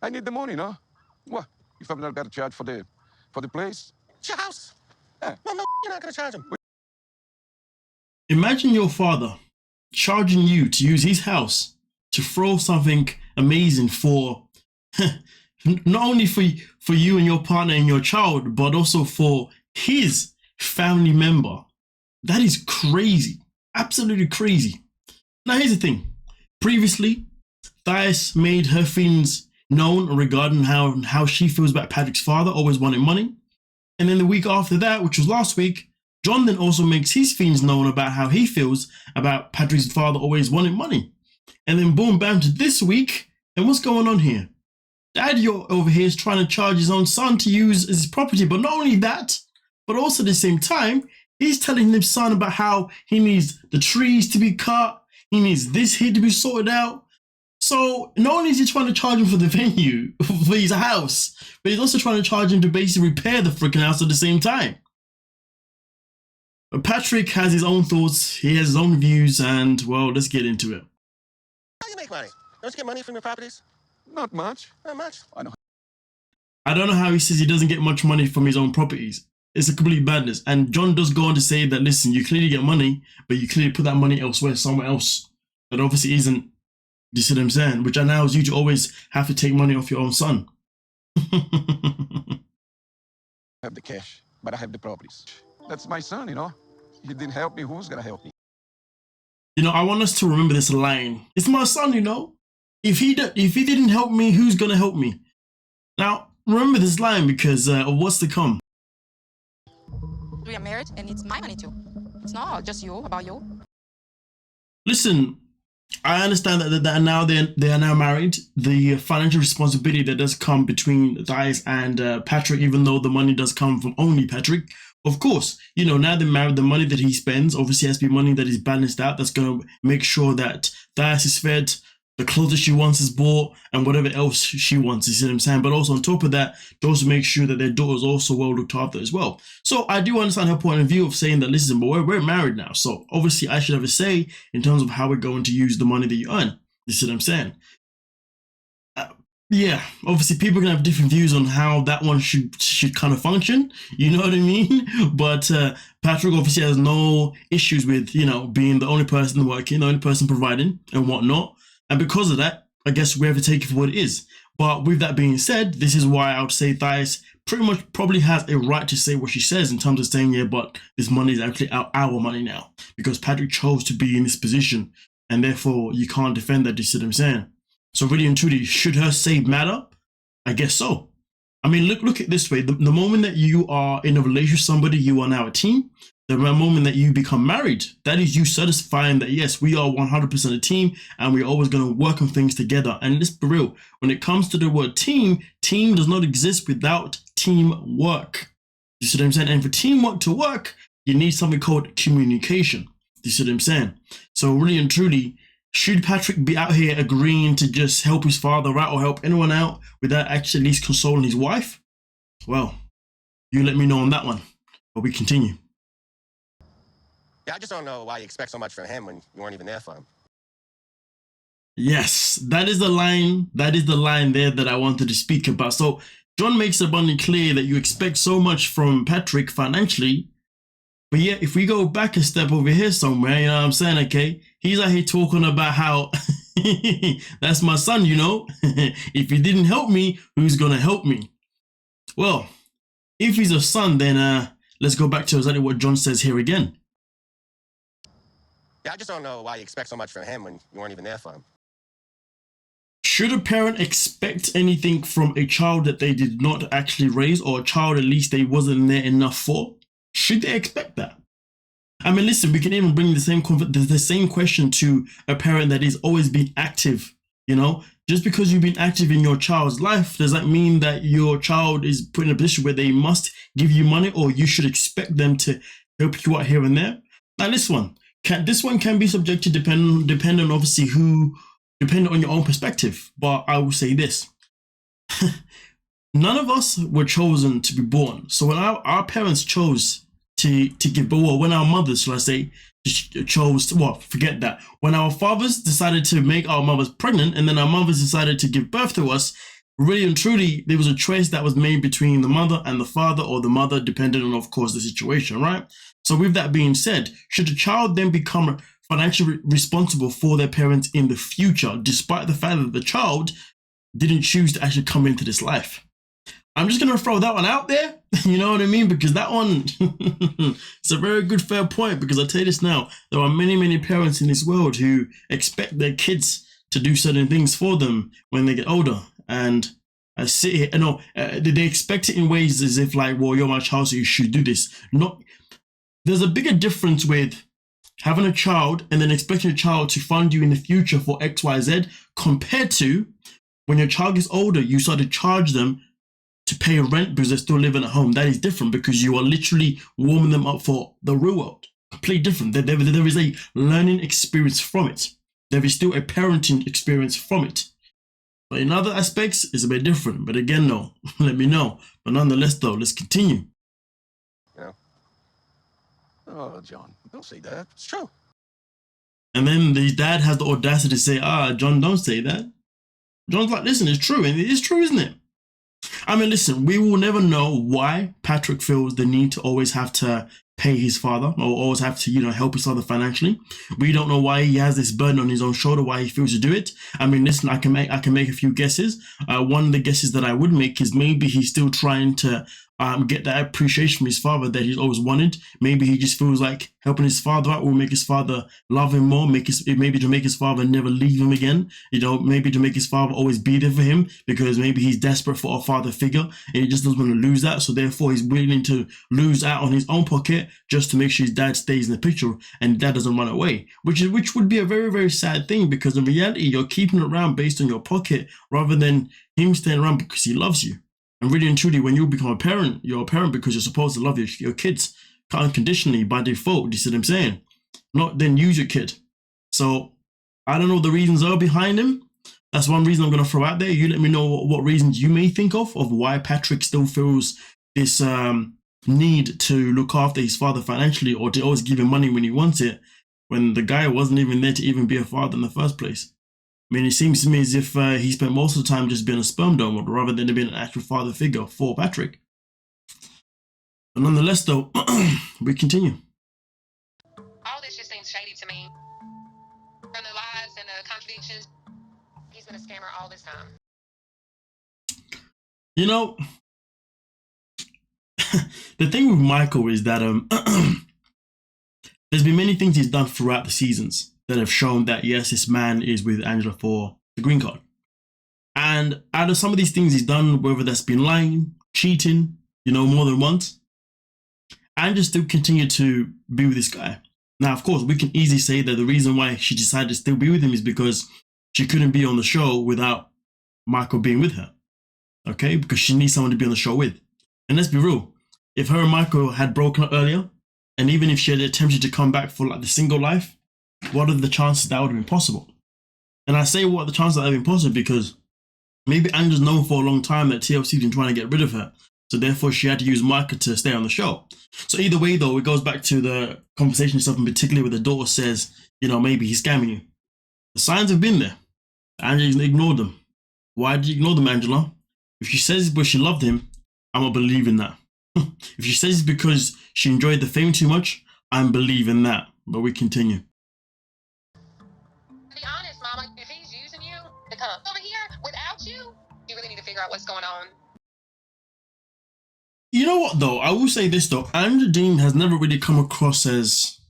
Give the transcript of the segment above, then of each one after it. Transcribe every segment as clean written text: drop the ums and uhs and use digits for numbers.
I need the money, no? What? If I'm not gonna charge for the place? It's your house. Yeah. No, you're not gonna charge him. Imagine your father charging you to use his house to throw something amazing for not only for you and your partner and your child, but also for his family member. That is crazy. Absolutely crazy. Now here's the thing. Previously, Thais made her feelings known regarding how she feels about Patrick's father always wanting money. And then the week after that, which was last week, John then also makes his feelings known about how he feels about Patrick's father always wanting money. And then boom, bam to this week. And what's going on here? Daddy over here is trying to charge his own son to use his property. But not only that, but also at the same time, he's telling his son about how he needs the trees to be cut. He needs this here to be sorted out. So not only is he trying to charge him for the venue, for his house, but he's also trying to charge him to basically repair the freaking house at the same time. But Patrick has his own thoughts, he has his own views, and well, let's get into it. How do you make money? Don't you get money from your properties? Not much. Not much. I don't know how he says he doesn't get much money from his own properties. It's a complete madness. And John does go on to say that, listen, you clearly get money, but you clearly put that money elsewhere, somewhere else. That obviously isn't, you see what I'm saying? Which allows you to always have to take money off your own son. I have the cash, but I have the properties. That's my son, you know? He didn't help me, who's gonna help me? You know, I want us to remember this line. It's my son, you know? If he didn't help me, who's gonna help me? Now, remember this line because of what's to come. We are married and it's my money too. It's not just you, about you. Listen, I understand that now they are now married. The financial responsibility that does come between Thais and Patrick, even though the money does come from only Patrick. Of course, you know, now they're married, the money that he spends obviously has to be money that is balanced out. That's going to make sure that Thais is fed, the clothes that she wants is bought, and whatever else she wants, you see what I'm saying? But also on top of that, to also make sure that their daughter is also well looked after as well. So I do understand her point of view of saying that, listen, but we're married now. So obviously I should have a say in terms of how we're going to use the money that you earn. You see what I'm saying? Yeah, obviously people can have different views on how that one should kind of function. You know what I mean? But Patrick obviously has no issues with, you know, being the only person working, the only person providing and whatnot. And because of that, I guess we have to take it for what it is. But with that being said, this is why I would say Thais pretty much probably has a right to say what she says in terms of saying, yeah, but this money is actually our money now. Because Patrick chose to be in this position. And therefore, you can't defend that, you see what I'm saying? So really and truly, should her say matter? I guess so. I mean, look at it this way. The moment that you are in a relationship with somebody, you are now a team. The moment that you become married, that is you satisfying that, yes, we are 100% a team and we're always going to work on things together. And let's be real, when it comes to the word team does not exist without teamwork. You see what I'm saying? And for teamwork to work, you need something called communication. You see what I'm saying? So really and truly, should Patrick be out here agreeing to just help his father out or help anyone out without actually at least consoling his wife? Well, you let me know on that one, but we continue. Yeah, I just don't know why you expect so much from him when you weren't even there for him. Yes, that is the line. That is the line there that I wanted to speak about. So John makes it abundantly clear that you expect so much from Patrick financially. But yeah, if we go back a step over here somewhere, you know what I'm saying, okay? He's out here talking about how that's my son, you know? If he didn't help me, who's going to help me? Well, if he's a son, then let's go back to exactly what John says here again. Yeah, I just don't know why you expect so much from him when you weren't even there for him. Should a parent expect anything from a child that they did not actually raise, or a child at least they wasn't there enough for? Should they expect that? I mean, listen, we can even bring the same question to a parent that is always been active, you know? Just because you've been active in your child's life, does that mean that your child is put in a position where they must give you money, or you should expect them to help you out here and there? Now, this one can be subjective depending obviously depending on your own perspective. But I will say this. None of us were chosen to be born. So when our parents chose to give birth, well, when our mothers, shall I say, chose to, well, forget that. When our fathers decided to make our mothers pregnant, and then our mothers decided to give birth to us, really and truly, there was a choice that was made between the mother and the father, or the mother, depending on, of course, the situation, right? So with that being said, should the child then become financially responsible for their parents in the future, despite the fact that the child didn't choose to actually come into this life? I'm just going to throw that one out there, you know what I mean? Because that one, it's a very good, fair point, because I'll tell you this now, there are many, many parents in this world who expect their kids to do certain things for them when they get older. And I sit here, they expect it in ways as if like, well, you're my child, so you should do this. There's a bigger difference with having a child and then expecting a child to fund you in the future for X, Y, Z, compared to when your child gets older, you start to charge them to pay rent because they're still living at home. That is different, because you are literally warming them up for the real world. Completely different. There is a learning experience from it. There is still a parenting experience from it. But in other aspects, it's a bit different. But again, no, let me know. But nonetheless, though, let's continue. You know? Oh, John, don't say that. It's true. And then the dad has the audacity to say, John, don't say that. John's like, listen, it's true. And it is true, isn't it? I mean, listen, we will never know why Patrick feels the need to always have to pay his father, or always have to, help his father financially. We don't know why he has this burden on his own shoulder, why he feels to do it. I mean, listen, I can make a few guesses. One of the guesses that I would make is maybe he's still trying to get that appreciation from his father that he's always wanted. Maybe he just feels like helping his father out will make his father love him more, maybe to make his father never leave him again, maybe to make his father always be there for him, because maybe he's desperate for a father figure and he just doesn't want to lose that. So therefore he's willing to lose out on his own pocket just to make sure his dad stays in the picture and dad doesn't run away, which would be a very, very sad thing, because in reality you're keeping it around based on your pocket rather than him staying around because he loves you. And really and truly, when you become a parent, you're a parent because you're supposed to love your kids unconditionally by default. You see what I'm saying? Not then use your kid. So I don't know what the reasons are behind him. That's one reason I'm going to throw out there. You let me know what reasons you may think of why Patrick still feels this need to look after his father financially, or to always give him money when he wants it, when the guy wasn't even there to even be a father in the first place. I mean, it seems to me as if he spent most of the time just being a sperm donor rather than being an actual father figure for Patrick. But nonetheless, though, we continue. All this just seems shady to me. And the lies and the contradictions. He's been a scammer all this time. The thing with Michael is that there's been many things he's done throughout the seasons that have shown that, yes, this man is with Angela for the green card. And out of some of these things he's done, whether that's been lying, cheating, more than once, Angela still continued to be with this guy. Now, of course, we can easily say that the reason why she decided to still be with him is because she couldn't be on the show without Michael being with her. Okay? Because she needs someone to be on the show with. And let's be real. If her and Michael had broken up earlier, and even if she had attempted to come back for like the single life, what are the chances that would have been possible? And I say what are the chances that would have been possible because maybe Angela's known for a long time that TLC's been trying to get rid of her. So therefore she had to use Michael to stay on the show. So either way though, it goes back to the conversation itself, and particularly where the daughter says, maybe he's scamming you. The signs have been there. Angela ignored them. Why did you ignore them, Angela? If she says it's because she loved him, I'm going to believe in that. If she says it's because she enjoyed the fame too much, I'm believing that. But we continue. To be honest, Mama, if he's using you to come over here without you, you really need to figure out what's going on. You know what though? I will say this though. Angela Deem has never really come across as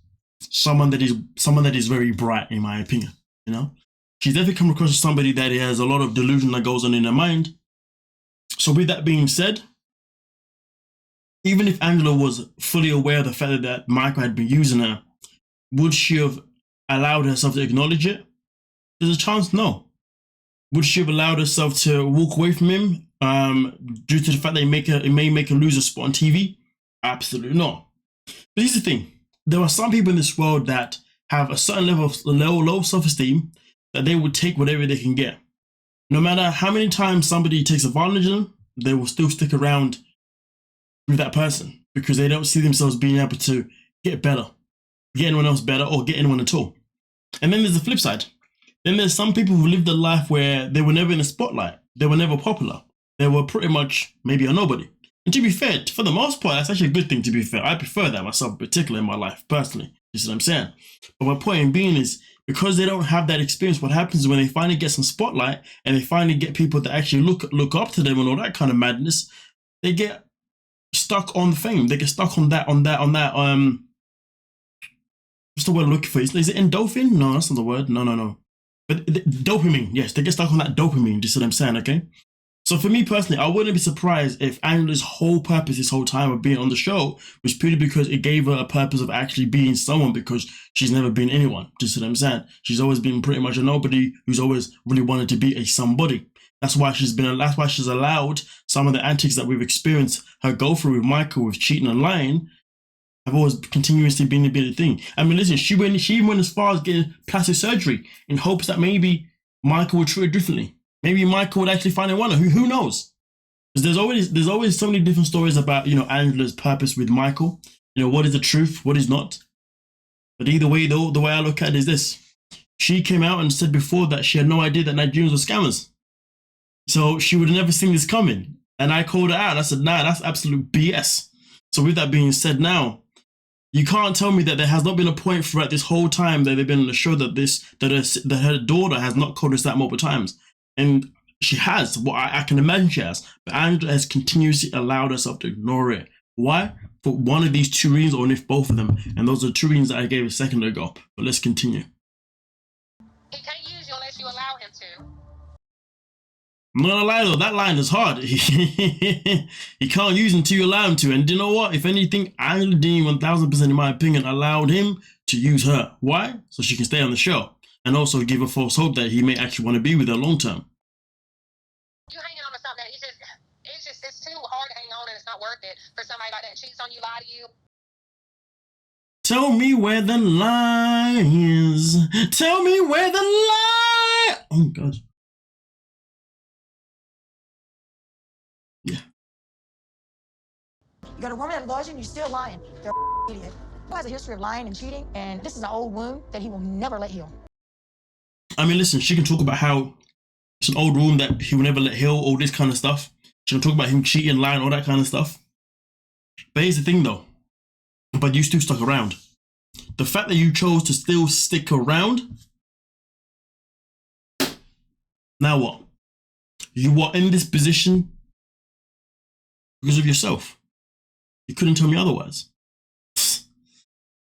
someone that is very bright, in my opinion. She's definitely come across as somebody that has a lot of delusion that goes on in her mind. So with that being said, even if Angela was fully aware of the fact that Michael had been using her, would she have allowed herself to acknowledge it? There's a chance, no. Would she have allowed herself to walk away from him due to the fact that it may make her lose a spot on TV? Absolutely not. But here's the thing. There are some people in this world that have a certain level of low self-esteem that they would take whatever they can get. No matter how many times somebody takes advantage of them, they will still stick around with that person because they don't see themselves being able to get better, get anyone else better, or get anyone at all. And then there's the flip side. Then there's some people who lived a life where they were never in the spotlight. they were never popular. They were pretty much maybe a nobody. And to be fair, for the most part, that's actually a good thing, to be fair. I prefer that myself, particularly in my life, personally. You see what I'm saying? But my point being is, because they don't have that experience, what happens is when they finally get some spotlight and they finally get people that actually look up to them and all that kind of madness, they get stuck on fame. They get stuck on that, what's the word I'm looking for? Is it endorphin? No, that's not the word. No. But dopamine, yes, they get stuck on that dopamine, you see what I'm saying, okay? So for me personally, I wouldn't be surprised if Angela's whole purpose this whole time of being on the show was purely because it gave her a purpose of actually being someone, because she's never been anyone. Do you see what I'm saying? She's always been pretty much a nobody who's always really wanted to be a somebody. That's why she's allowed some of the antics that we've experienced her go through with Michael, with cheating and lying, have always continuously been a thing. I mean, listen, she even went as far as getting plastic surgery in hopes that maybe Michael would treat her differently. Maybe Michael would actually find a winner. Who knows? Because there's always so many different stories about, Angela's purpose with Michael. What is the truth? What is not? But either way, though, the way I look at it is this. She came out and said before that she had no idea that Nigerians were scammers. So she would have never seen this coming. And I called her out. I said, nah, that's absolute BS. So with that being said now, you can't tell me that there has not been a point throughout this whole time that they've been on the show that her daughter has not called us that multiple times. And she has. Well, I can imagine she has. But Angela has continuously allowed herself to ignore it. Why? For one of these two reasons, or if both of them. And those are two reasons that I gave a second ago. But let's continue. He can't use you unless you allow him to. I'm not gonna lie though, that line is hard. He can't use him until you allow him to. And you know what? If anything, Angela Deem, 1000% in my opinion, allowed him to use her. Why? So she can stay on the show. And also give a false hope that he may actually want to be with her long term. You hanging on to something that it's too hard to hang on, and it's not worth it for somebody like that cheats on you, lie to you. Tell me where the lie is. Tell me where the lie. Oh God. Yeah. You got a woman that loves you and you're still lying. They're idiot. Who has a history of lying and cheating, and this is an old wound that he will never let heal. I mean, listen, she can talk about how it's an old wound that he will never let heal, all this kind of stuff. She can talk about him cheating, lying, all that kind of stuff. But here's the thing though. But you still stuck around. The fact that you chose to still stick around. Now what? You are in this position because of yourself. You couldn't tell me otherwise.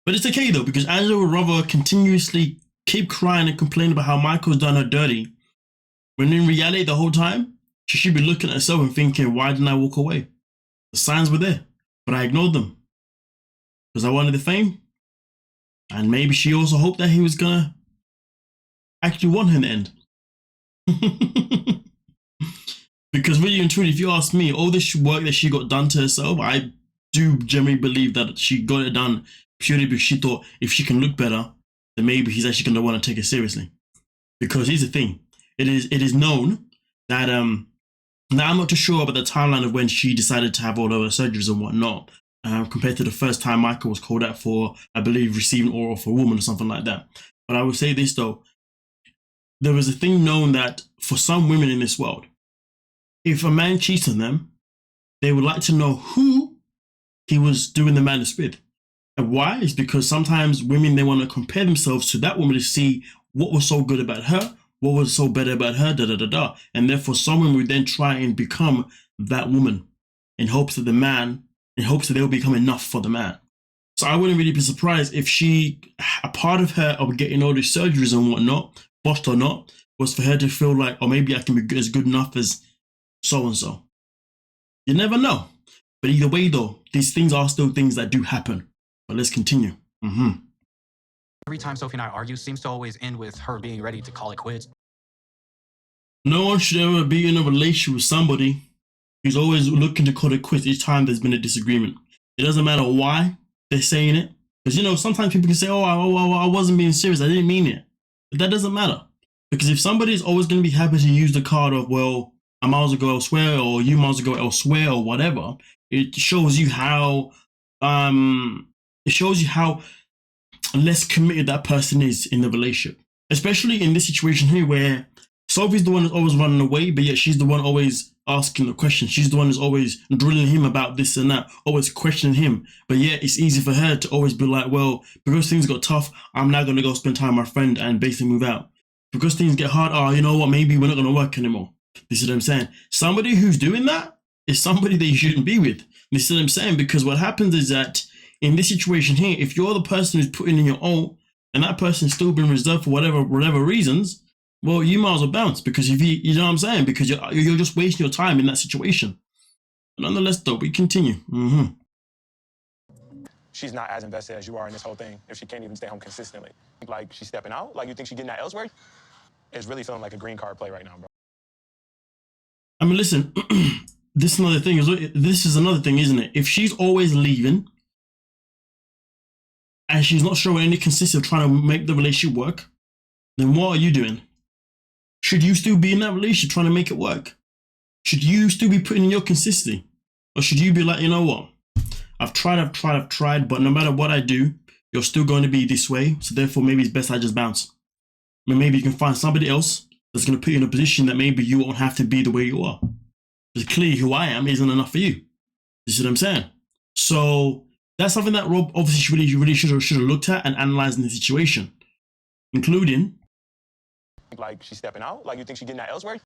But it's okay though, because Angela would rather continuously keep crying and complain about how Michael's done her dirty, when in reality the whole time, she should be looking at herself and thinking, why didn't I walk away? The signs were there, but I ignored them. Because I wanted the fame. And maybe she also hoped that he was gonna actually want her in the end. Because really and truly, if you ask me, all this work that she got done to herself, I do generally believe that she got it done purely because she thought if she can look better, then maybe he's actually going to want to take it seriously. Because here's the thing, it is known that now I'm not too sure about the timeline of when she decided to have all of her surgeries and whatnot, compared to the first time Michael was called out for, I believe, receiving oral for a woman or something like that. But I would say this though, there was a thing known that for some women in this world, if a man cheats on them, they would like to know who he was doing the madness with. And why? It's because sometimes women, they want to compare themselves to that woman to see what was so good about her, what was so better about her, And therefore someone would then try and become that woman in hopes that they'll become enough for the man. So I wouldn't really be surprised if a part of her of getting all these surgeries and whatnot, botched or not, was for her to feel like, oh, maybe I can be as good enough as so-and-so. You never know. But either way though, these things are still things that do happen. But let's continue. Every time Sophie and I argue seems to always end with her being ready to call it quits. No one should ever be in a relationship with somebody who's always looking to call it quits each time there's been a disagreement. It doesn't matter why they're saying it. Because, sometimes people can say, I wasn't being serious. I didn't mean it. But that doesn't matter. Because if somebody's always going to be happy to use the card of, well, I might as well go elsewhere, or you might as well go elsewhere, or whatever, it shows you how less committed that person is in the relationship. Especially in this situation here where Sophie's the one that's always running away, but yet she's the one always asking the question. She's the one who's always drilling him about this and that, always questioning him. But yet it's easy for her to always be like, well, because things got tough, I'm now going to go spend time with my friend and basically move out. Because things get hard, oh, you know what, maybe we're not going to work anymore. This is what I'm saying. Somebody who's doing that is somebody that you shouldn't be with. This is what I'm saying, because what happens is that in this situation here, if you're the person who's putting in your all and that person's still been reserved for whatever reasons, well, you might as well bounce, because if you know what I'm saying, because you're just wasting your time in that situation. But nonetheless, though, we continue. She's not as invested as you are in this whole thing if she can't even stay home consistently. Like, she's stepping out? Like, you think she's getting that elsewhere? It's really feeling like a green card play right now, bro. I mean, listen, this is another thing, isn't it? If she's always leaving and she's not showing any consistency of trying to make the relationship work, then what are you doing? Should you still be in that relationship trying to make it work? Should you still be putting in your consistency? Or should you be like, you know what? I've tried, but no matter what I do, you're still going to be this way. So therefore, maybe it's best I just bounce. I mean, maybe you can find somebody else that's going to put you in a position that maybe you won't have to be the way you are. Because clearly who I am isn't enough for you. You see what I'm saying? So that's something that Rob obviously really should have looked at and analyzed in the situation, including Like, she's stepping out? Like, you think she's getting that elsewhere?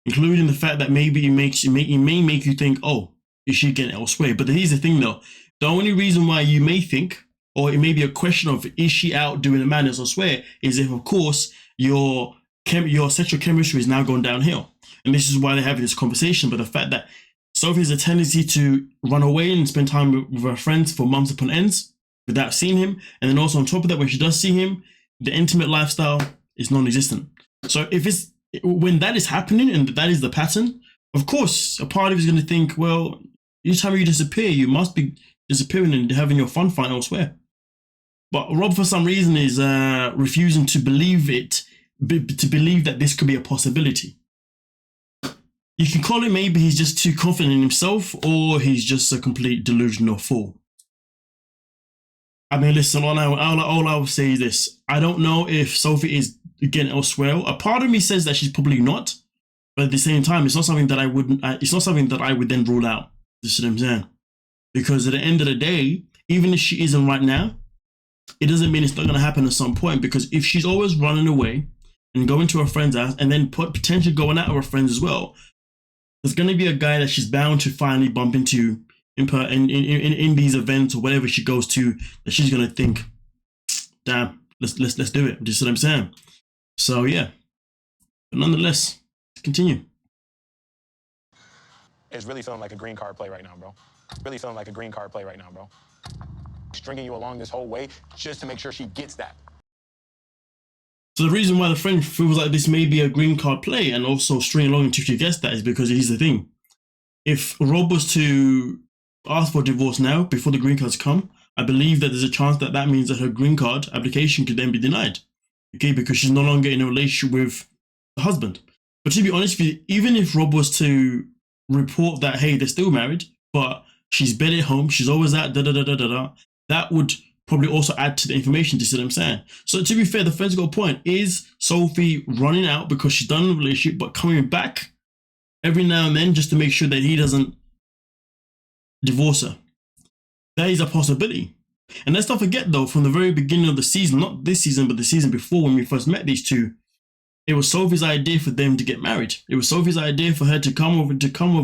Including the fact that maybe it may make you think, oh, is she getting elsewhere? But here's the thing though, the only reason why you may think, or it may be a question of, is she out doing the madness elsewhere, is if of course your sexual chemistry is now going downhill. And this is why they're having this conversation. But the fact that Sophie has a tendency to run away and spend time with her friends for months upon ends without seeing him. And then also on top of that, when she does see him, the intimate lifestyle is non-existent. So when that is happening and that is the pattern, of course, a part of you is going to think, well, each time you disappear, you must be disappearing and having your fun find elsewhere. But Rob, for some reason, is refusing to believe that this could be a possibility. You can call it maybe he's just too confident in himself, or he's just a complete delusional fool. I mean, listen, all I will say is this. I don't know if Sophie is getting elsewhere. A part of me says that she's probably not, but at the same time, it's not something that I would then rule out. This is what I'm saying. Because at the end of the day, even if she isn't right now, it doesn't mean it's not going to happen at some point. Because if she's always running away and going to her friend's house and then potentially going out with her friends as well, there's going to be a guy that she's bound to finally bump into in these events or whatever she goes to, that she's going to think, damn, let's do it. Just what I'm saying. So yeah, but nonetheless, let's continue. It's really feeling like a green card play right now, bro. Really feeling like a green card play right now, bro. Stringing you along this whole way just to make sure she gets that. So the reason why the friend feels like this may be a green card play and also string along until she gets that is because here's the thing. If Rob was to ask for divorce now before the green cards come, I believe that there's a chance that that means that her green card application could then be denied. Okay, because she's no longer in a relationship with the husband. But to be honest with you, even if Rob was to report that, hey, they're still married, but she's bed at home, she's always out, that would probably also add to the information, to see what I'm saying. So to be fair, the friend's got a point. Is Sophie running out because she's done the relationship, but coming back every now and then just to make sure that he doesn't divorce her? That is a possibility. And let's not forget though, from the very beginning of the season, not this season, but the season before when we first met these two, it was Sophie's idea for them to get married. It was Sophie's idea for her to come over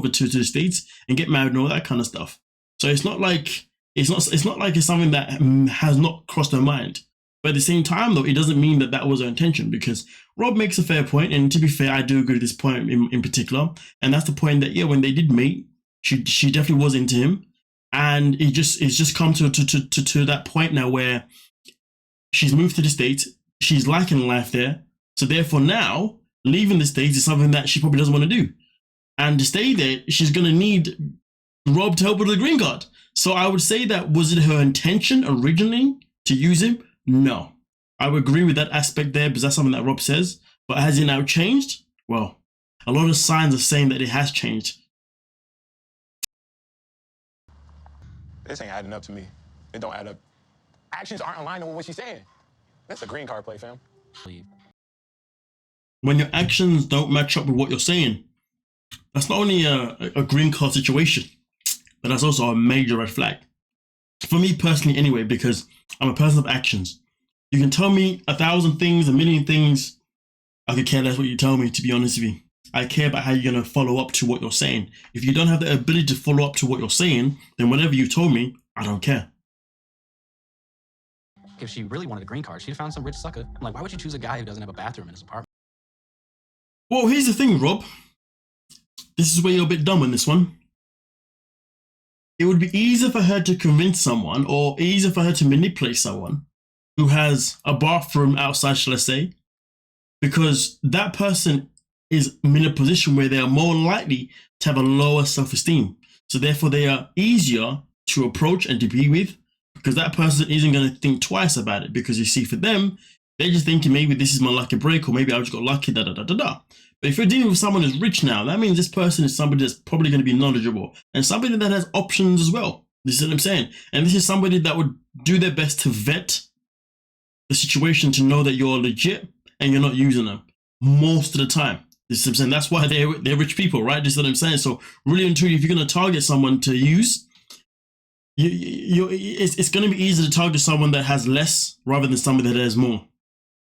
to the States and get married and all that kind of stuff. So it's not like it's something that has not crossed her mind. But at the same time though, it doesn't mean that was her intention, because Rob makes a fair point, and to be fair, I do agree with this point in particular. And that's the point that, yeah, when they did meet, she definitely was into him. And it's just come to that point now where she's moved to the States, she's liking life there. So therefore now, leaving the States is something that she probably doesn't want to do. And to stay there, she's going to need Rob to help with the green card. So I would say that, was it her intention originally to use him? No. I would agree with that aspect there, because that's something that Rob says. But has it now changed? Well, a lot of signs are saying that it has changed. This ain't adding up to me. It don't add up. Actions aren't aligning with what she's saying. That's a green card play, fam. Leave. when your actions don't match up with what you're saying, that's not only a green card situation, but that's also a major red flag. For me personally anyway, because I'm a person of actions. You can tell me 1,000 things, 1,000,000 things. I could care less what you tell me, to be honest with you. I care about how you're going to follow up to what you're saying. If you don't have the ability to follow up to what you're saying, then whatever you told me, I don't care. If she really wanted a green card, she'd found some rich sucker. I'm like, why would you choose a guy who doesn't have a bathroom in his apartment? Well, here's the thing, Rob. This is where you're a bit dumb on this one. It would be easier for her to convince someone, or easier for her to manipulate someone who has a bathroom outside, shall I say, because that person is in a position where they are more likely to have a lower self-esteem. So therefore they are easier to approach and to be with, because that person isn't going to think twice about it. Because you see, for them, they're just thinking maybe this is my lucky break, or maybe I just got lucky, da da da da da. But if you're dealing with someone who's rich now, that means this person is somebody that's probably going to be knowledgeable and somebody that has options as well. This is what I'm saying. And this is somebody that would do their best to vet the situation to know that you're legit and you're not using them most of the time. This is what I'm saying. That's why they're rich people, right? This is what I'm saying. So really and truly, if you're going to target someone to use, it's going to be easier to target someone that has less rather than somebody that has more.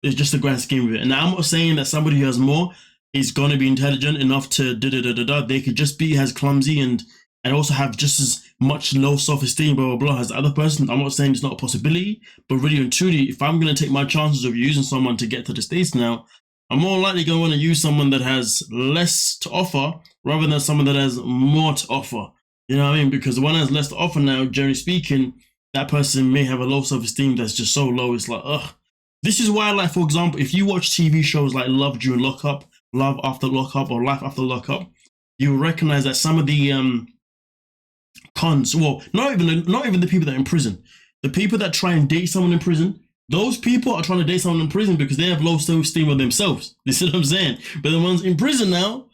It's just the grand scheme of it. And now I'm not saying that somebody who has more is going to be intelligent enough to da-da-da-da-da. They could just be as clumsy and also have just as much low self-esteem, blah, blah, blah, as the other person. I'm not saying it's not a possibility, but really and truly, if I'm going to take my chances of using someone to get to the States now, I'm more likely going to want to use someone that has less to offer rather than someone that has more to offer. You know what I mean? Because the one that has less to offer now, generally speaking, that person may have a low self-esteem that's just so low, it's like, ugh. This is why, like, for example, if you watch TV shows like Love During Lockup, Love After Lockup, or Life After Lockup, you will recognize that some of the cons, well, not even the people that are in prison, the people that try and date someone in prison, those people are trying to date someone in prison because they have low self-esteem of themselves. You see what I'm saying? But the ones in prison now,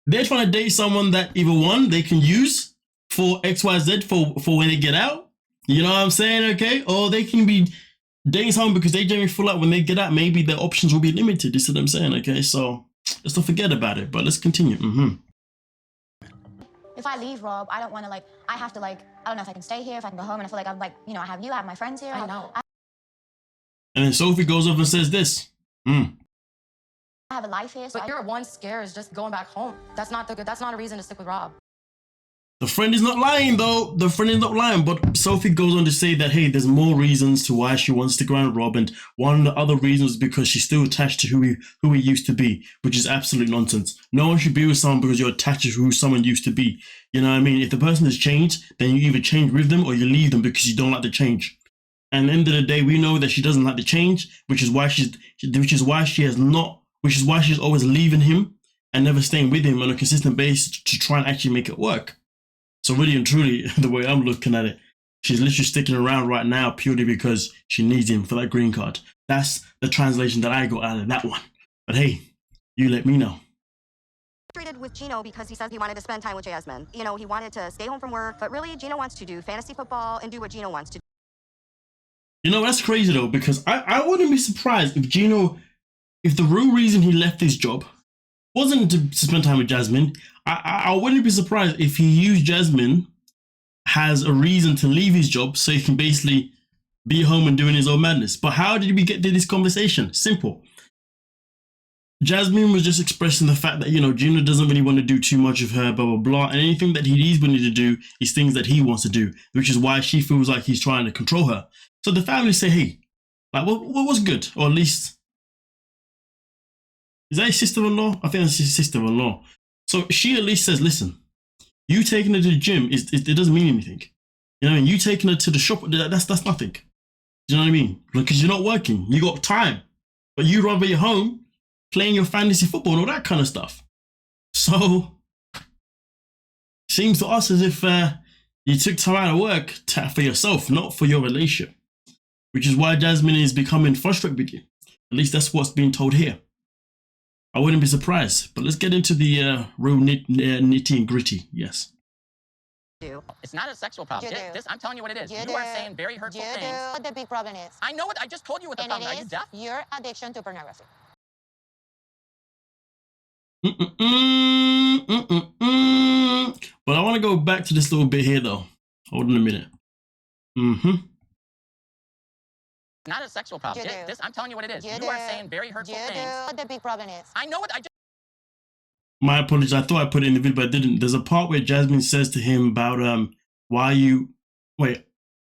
they're trying to date someone that either one, they can use for XYZ for when they get out. You know what I'm saying? Okay. Or they can be dating someone because they generally feel like when they get out, maybe their options will be limited. You see what I'm saying? Okay. So let's not forget about it, but let's continue. If I leave, Rob, I don't want to, I have to, I don't know if I can stay here, if I can go home, and I feel like I'm, I have you, I have my friends here. I know. And then Sophie goes over and says this. I have a life here, so But your one scare is just going back home. That's not a reason to stick with Rob. The friend is not lying, though. The friend is not lying. But Sophie goes on to say that, hey, there's more reasons to why she wants to stick around Rob. And one of the other reasons is because she's still attached to who he used to be, which is absolute nonsense. No one should be with someone because you're attached to who someone used to be. You know what I mean? If the person has changed, then you either change with them or you leave them because you don't like the change. And at the end of the day, we know that she doesn't like the change, which is why she's always leaving him and never staying with him on a consistent basis to try and actually make it work. So really and truly, the way I'm looking at it, she's literally sticking around right now purely because she needs him for that green card. That's the translation that I got out of that one. But hey, you let me know. Frustrated with Gino because he says he wanted to spend time with Jasmine. You know, he wanted to stay home from work, but really Gino wants to do fantasy football and do what Gino wants to do. You know, that's crazy though, because I wouldn't be surprised if the real reason he left his job wasn't to spend time with Jasmine. I wouldn't be surprised if he used Jasmine as a reason to leave his job so he can basically be home and doing his own madness. But how did we get to this conversation? Simple. Jasmine was just expressing the fact that, you know, Gino doesn't really want to do too much of her, blah, blah, blah. And anything that he is willing to do is things that he wants to do, which is why she feels like he's trying to control her. So the family say, hey, like, what was good? Or at least, is that his sister-in-law? I think that's his sister-in-law. So she at least says, listen, you taking her to the gym, it doesn't mean anything. You know what I mean? You taking her to the shop, that's nothing. Do you know what I mean? Because you're not working. You got time. But you'd rather be at home playing your fantasy football and all that kind of stuff. So, seems to us as if you took time out of work for yourself, not for your relationship. Which is why Jasmine is becoming frustrated with you. At least that's what's being told here. I wouldn't be surprised. But let's get into the real nitty and gritty. Yes. It's not a sexual problem. I'm telling you what it is. You are saying very hurtful things. What the big problem is. I know what I just told you what the problem is. Are you deaf? Your addiction to pornography. But I want to go back to this little bit here, though. Hold on a minute. Not a sexual problem. This, I'm telling you what it is. You are saying very hurtful things. What the big problem is? I know what I just. My apologies. I thought I put it in the video, but I didn't. There's a part where Jasmine says to him about why you wait.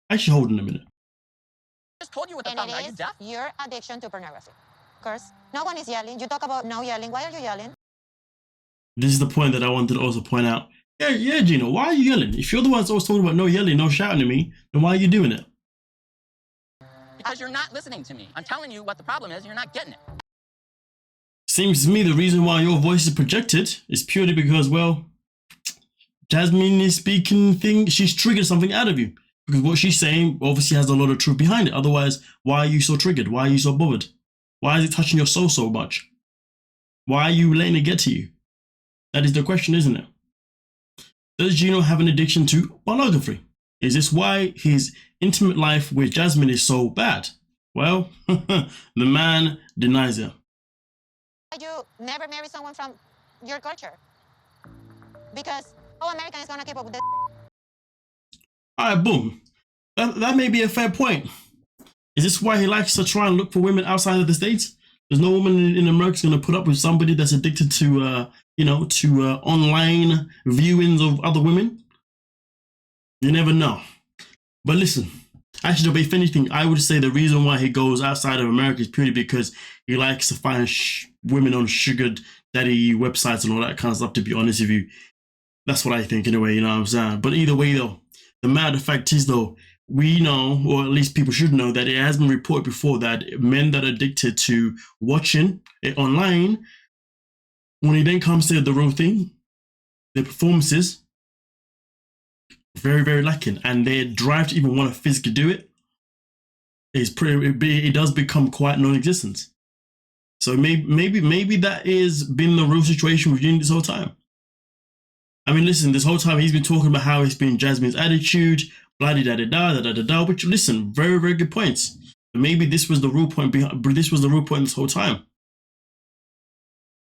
Actually, hold on a minute. I just told you what the problem is. Are you deaf? Your addiction to pornography. Of course, no one is yelling. You talk about no yelling. Why are you yelling? This is the point that I wanted to also point out. Yeah, Gino, why are you yelling? If you're the one that's always talking about no yelling, no shouting at me, then why are you doing it? Because you're not listening to me. I'm telling you what the problem is. You're not getting it. Seems to me the reason why your voice is projected is purely because, well, Jasmine is speaking she's triggered something out of you. Because what she's saying obviously has a lot of truth behind it. Otherwise, why are you so triggered? Why are you so bothered? Why is it touching your soul so much? Why are you letting it get to you? That is the question, isn't it? Does Gino have an addiction to pornography? Is this why his intimate life with Jasmine is so bad? Well, the man denies it. You never marry someone from your culture. Because how American is gonna keep up with this? Alright, boom. That may be a fair point. Is this why he likes to try and look for women outside of the States? There's no woman in America going to put up with somebody that's addicted to, online viewings of other women. You never know. But listen, actually, if anything, I would say the reason why he goes outside of America is purely because he likes to find women on sugar daddy websites and all that kind of stuff, to be honest with you. That's what I think anyway, you know what I'm saying? But either way, though, the matter of fact is, though, we know, or at least people should know, that it has been reported before that men that are addicted to watching it online, when it then comes to the real thing, their performances very, very lacking, and their drive to even want to physically do it is it does become quite non-existent. So maybe that is been the real situation with June this whole time. I mean, listen, this whole time he's been talking about how it's been Jasmine's attitude, blah-da-da-da-da-da-da, which, listen, very, very good points. But maybe this was the real point this whole time.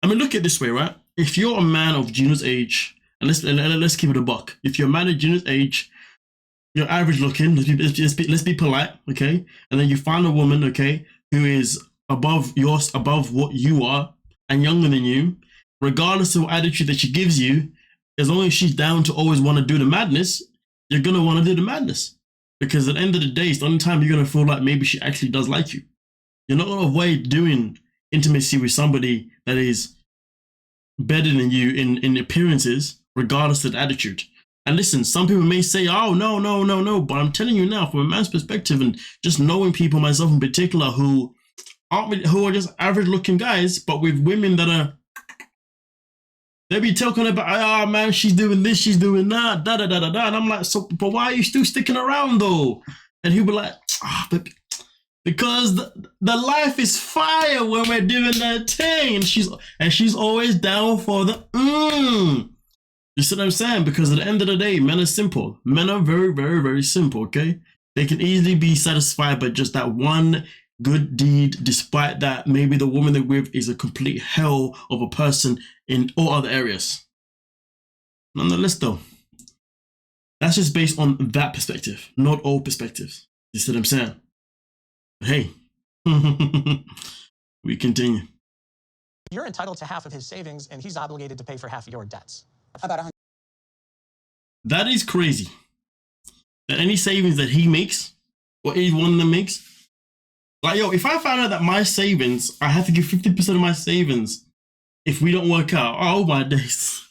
I mean, look at it this way, right? If you're a man of Gino's age, and let's keep it a buck. If you're a man of Gino's age, you're average looking, let's be polite, okay? And then you find a woman, okay, who is above what you are and younger than you, regardless of what attitude that she gives you, as long as she's down to always want to do the madness, you're going to want to do the madness. Because at the end of the day, it's the only time you're going to feel like maybe she actually does like you. You're not going to avoid doing intimacy with somebody that is better than you in appearances, regardless of the attitude. And listen, some people may say, oh, no, but I'm telling you now, from a man's perspective, and just knowing people, myself in particular, who are just average looking guys, but with women that are, they be talking about, oh man, she's doing this, she's doing that, da-da-da-da-da. And I'm like, so, but why are you still sticking around though? And he'll be like, but because the life is fire when we're doing that thing. And she's always down for the, You see what I'm saying? Because at the end of the day, men are simple. Men are very, very, very simple, okay? They can easily be satisfied by just that one good deed, despite that maybe the woman they're with is a complete hell of a person in all other areas. Nonetheless, though, that's just based on that perspective, not all perspectives. You see what I'm saying? But hey, we continue. You're entitled to half of his savings, and he's obligated to pay for half of your debts. About 100. That is crazy. That any savings that he makes, or either one of them makes, like, yo, if I found out that my savings, I have to give 50% of my savings if we don't work out, oh my days.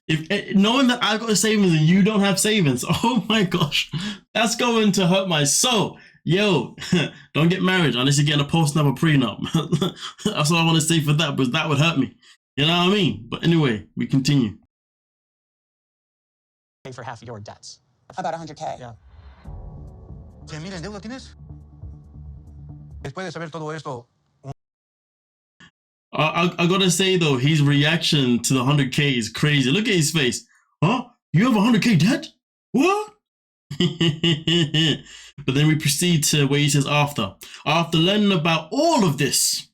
If knowing that I got a savings and you don't have savings, oh my gosh, that's going to hurt my soul. Yo, don't get married unless you're getting a post-nut or prenup. That's all I want to say for that, because that would hurt me. You know what I mean? But anyway, we continue. Pay for half of your debts. About 100K. Yeah. 100,000 en deuda tienes. Después de saber todo esto. I gotta say though, his reaction to the 100K is crazy. Look at his face. Huh? You have 100K debt? What? But then we proceed to where he says after learning about all of this,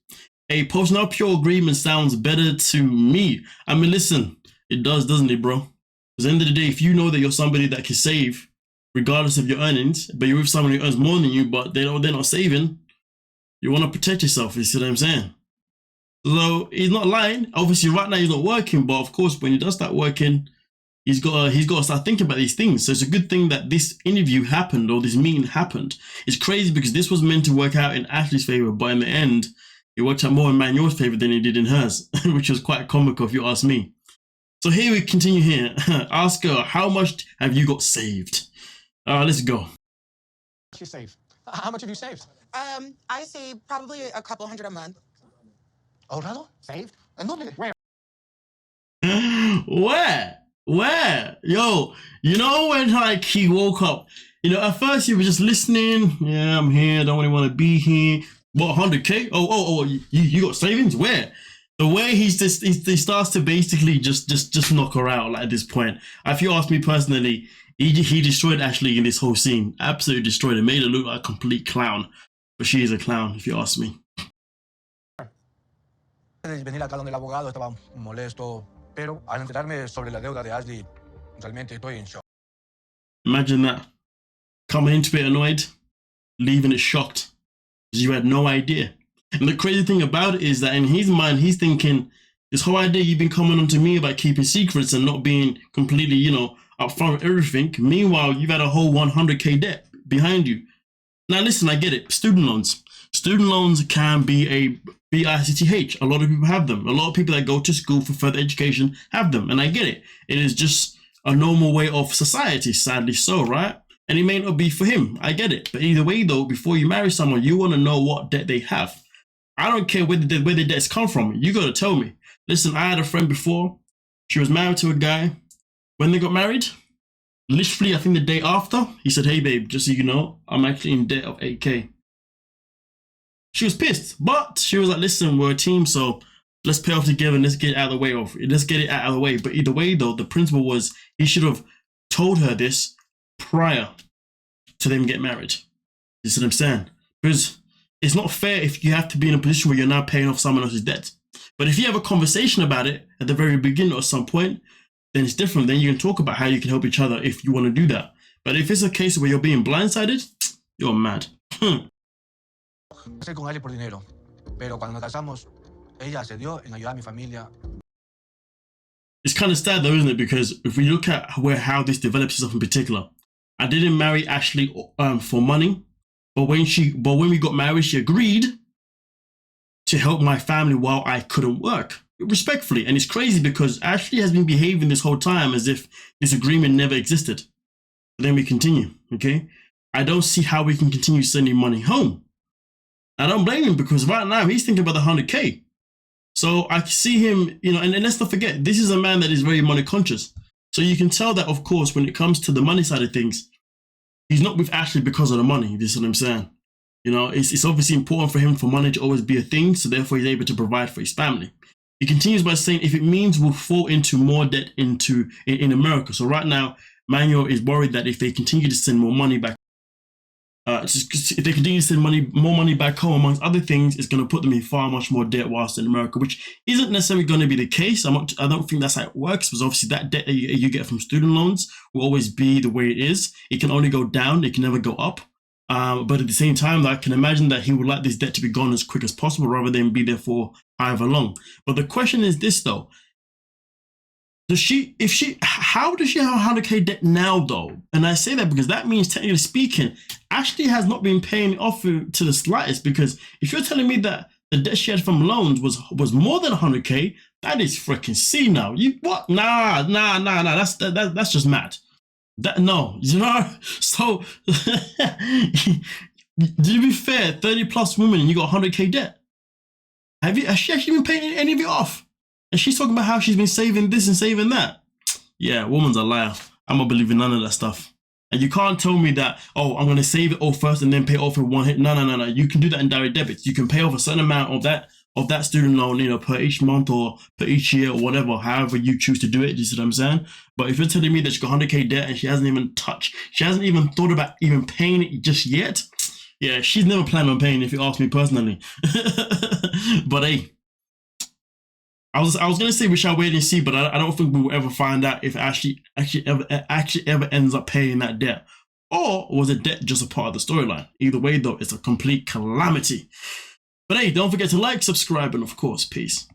A post-nuptial agreement sounds better to me. I mean, listen, it does, doesn't it, bro? Because at the end of the day, if you know that you're somebody that can save, regardless of your earnings, but you're with someone who earns more than you, but they're not saving, you want to protect yourself. You see what I'm saying? So he's not lying. Obviously, right now he's not working, but of course, when he does start working, he's got to start thinking about these things. So it's a good thing that this interview happened, or this meeting happened. It's crazy because this was meant to work out in Ashley's favor, but in the end, it worked out more in Manuel's favor than it did in hers, which was quite comical if you ask me. So here we continue here. Ask her, how much have you got saved? Let's go. You save. How much have you saved? I save probably a couple hundred a month. ¿Ahorrado? Saved? ¿En dónde? Where? Yo, you know when like he woke up, you know, at first he was just listening. Yeah, I'm here. Don't really want to be here. What, 100K? Oh, you got savings? Where? The way he starts to basically just knock her out like at this point. If you ask me personally, he destroyed Ashley in this whole scene. Absolutely destroyed her. Made her look like a complete clown. But she is a clown, if you ask me. Venir acá donde el abogado estaba molesto, pero al enterarme sobre la deuda de Ashley, realmente estoy en shock. Imagine that. Coming into it annoyed, leaving it shocked. Because you had no idea. And the crazy thing about it is that in his mind, he's thinking, this whole idea you've been coming on to me about keeping secrets and not being completely, you know, upfront with everything. Meanwhile, you've had a whole 100K debt behind you. Now, listen, I get it. Student loans. Student loans can be a BICTH. A lot of people have them. A lot of people that go to school for further education have them. And I get it. It is just a normal way of society, sadly so, right? And it may not be for him. I get it. But either way, though, before you marry someone, you want to know what debt they have. I don't care where the debts come from. You got to tell me. Listen, I had a friend before. She was married to a guy. When they got married, literally, I think the day after, he said, hey, babe, just so you know, I'm actually in debt of 8K. She was pissed, but she was like, listen, we're a team, so let's pay off together and let's get it out of the way. Let's get it out of the way. But either way, though, the principle was he should have told her this prior to them get married. You see what I'm saying? Because it's not fair if you have to be in a position where you're now paying off someone else's debt. But if you have a conversation about it at the very beginning or at some point, then it's different. Then you can talk about how you can help each other if you want to do that. But if it's a case where you're being blindsided, you're mad. Estoy con Ashley por dinero, pero cuando nos casamos, ella se dio en ayudar a mi familia. It's kind of sad though, isn't it? Because if we look at how this develops itself in particular, I didn't marry Ashley for money, but when we got married, she agreed to help my family while I couldn't work, respectfully. And it's crazy because Ashley has been behaving this whole time as if this agreement never existed. But then we continue, okay? I don't see how we can continue sending money home. I don't blame him because right now he's thinking about the 100K. So I see him, you know, and let's not forget, this is a man that is very money conscious. So you can tell that, of course, when it comes to the money side of things, he's not with Ashley because of the money. This is what I'm saying. You know, it's obviously important for him for money to always be a thing. So therefore he's able to provide for his family. He continues by saying, if it means we'll fall into more debt in America. So right now, Manuel is worried that if they continue to send more money back, if they continue to send more money back home, amongst other things, it's going to put them in far much more debt whilst in America, which isn't necessarily going to be the case. I don't think that's how it works, because obviously that debt that you get from student loans will always be the way it is. It can only go down, it can never go up. But at the same time, I can imagine that he would like this debt to be gone as quick as possible rather than be there for however long. But the question is this though. How does she have 100K debt now though? And I say that because that means, technically speaking, Ashley has not been paying off to the slightest, because if you're telling me that the debt she had from loans was more than 100K, that is freaking C now. You what? Nah. That's just mad. No, you know. So to be fair, 30 plus women and you got 100K debt. Has she actually been paying any of it off? And she's talking about how she's been saving this and saving that. Yeah, woman's a liar. I'm not believing none of that stuff. And you can't tell me that, oh, I'm going to save it all first and then pay off in one hit. No. You can do that in direct debits. You can pay off a certain amount of that student loan, you know, per each month or per each year or whatever, however you choose to do it. You see what I'm saying? But if you're telling me that she's got 100K debt and she hasn't even thought about even paying it just yet, Yeah, she's never planned on paying, if you ask me personally. But hey, I was gonna say we shall wait and see, but I don't think we will ever find out if Ashley ever ends up paying that debt, or was a debt just a part of the storyline. Either way, though, it's a complete calamity. But hey, don't forget to like, subscribe, and of course, peace.